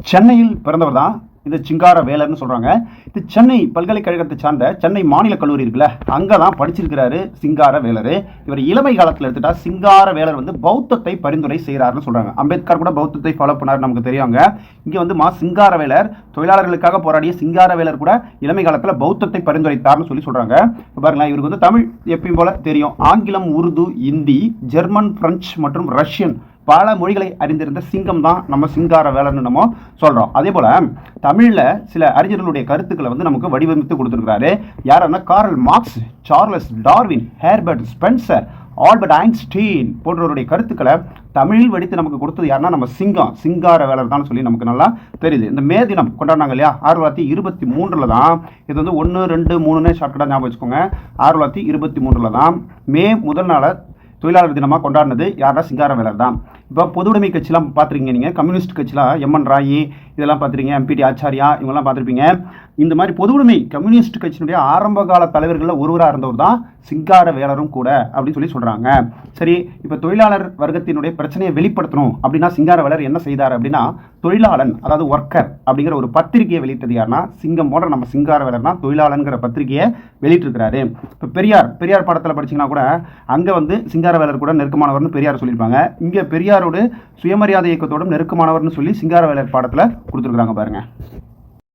சென்னையில் பிறந்தவர் தான் இது சிங்கார வேலர்னு சொல்கிறாங்க. இது சென்னை பல்கலைக்கழகத்தை சார்ந்த சென்னை மாநில கல்லூரி இருக்குல்ல, அங்கே தான் படிச்சிருக்கிறாரு சிங்கார வேலர். இவர் இளமை காலத்தில் எடுத்துட்டா சிங்கார வேலர் வந்து பௌத்தத்தை பரிந்துரை செய்கிறாருன்னு சொல்கிறாங்க. அம்பேத்கர் கூட பௌத்தத்தை ஃபாலோ பண்ணார் நமக்கு தெரியுங்க. இங்கே வந்து சிங்கார வேலர் தொழிலாளர்களுக்காக போராடிய சிங்கார வேலர் கூட இளமை காலத்தில் பௌத்தத்தை பரிந்துரைத்தார்னு சொல்கிறாங்க. பாருங்களேன், இவருக்கு வந்து தமிழ் எப்பயும் போல தெரியும். ஆங்கிலம், உருது, இந்தி, ஜெர்மன், பிரெஞ்சு மற்றும் ரஷ்யன் பல மொழிகளை அறிந்திருந்த சிங்கம் தான் நம்ம சிங்கார வேலர்னு நம்ம சொல்கிறோம். அதே போல் தமிழில் சில அறிஞர்களுடைய கருத்துக்களை வந்து நமக்கு வடிவமைத்து கொடுத்துருக்கிறாரு. யாருன்னா Karl Marx, Charles Darwin, Herbert Spencer, Albert Einstein போன்றவருடைய கருத்துக்களை தமிழில் வடித்து நமக்கு கொடுத்தது யாருன்னா நம்ம சிங்கார வேலர் தான் சொல்லி நமக்கு நல்லா தெரியுது. இந்த மே தினம் கொண்டாடினாங்க இல்லையா, 1923 தான். இது வந்து 1, 2, 3 ஷார்ட்கட்டாக ஞாபகம் வச்சுக்கோங்க. 1923 தான் மே முதல் நாளை தொழிலாளர் தினமாக கொண்டாடினது யாரா சிங்கார வேலர் தான். இப்போ பொதுவுடைமை கட்சிலாம் பார்த்துருக்கீங்க நீங்கள், கம்யூனிஸ்ட் கட்சிலாம் எம்என் ராயி இதெல்லாம் பார்த்துருக்கீங்க, எம்பிடி ஆச்சாரியா இவங்கெல்லாம் பார்த்துருப்பீங்க. இந்த மாதிரி பொதுவுடைமை கம்யூனிஸ்ட் கட்சியினுடைய ஆரம்ப கால தலைவர்களில் ஒருவராக இருந்தவர் தான் சிங்கார வேலரும் கூட அப்படின்னு சொல்லி சொல்கிறாங்க. சரி, இப்போ தொழிலாளர் வர்க்கத்தினுடைய பிரச்சனையை வெளிப்படுத்தணும் அப்படின்னா சிங்கார வேலர் என்ன செய்தார் அப்படின்னா, தொழிலாளன் அதாவது ஒர்க்கர் அப்படிங்கிற ஒரு பத்திரிகையை வெளியிட்டது யாருன்னா சிங்கம் போன்ற நம்ம சிங்கார வேலர் தான் தொழிலாளன்கிற பத்திரிகையை வெளியிட்டிருக்கிறாரு. இப்போ பெரியார் படத்தில் படிச்சிங்கன்னா கூட அங்கே வந்து சிங்கார வேலர் கூட நெருக்கமானவர்னு பெரியார் சொல்லியிருப்பாங்க. இங்கே பெரியாரோடு சுயமரியாதை இயக்கத்தோடும் நெருக்கமானவர்னு சொல்லி சிங்கார வேலர் பாடத்தில் கொடுத்துருக்குறாங்க பாருங்கள்.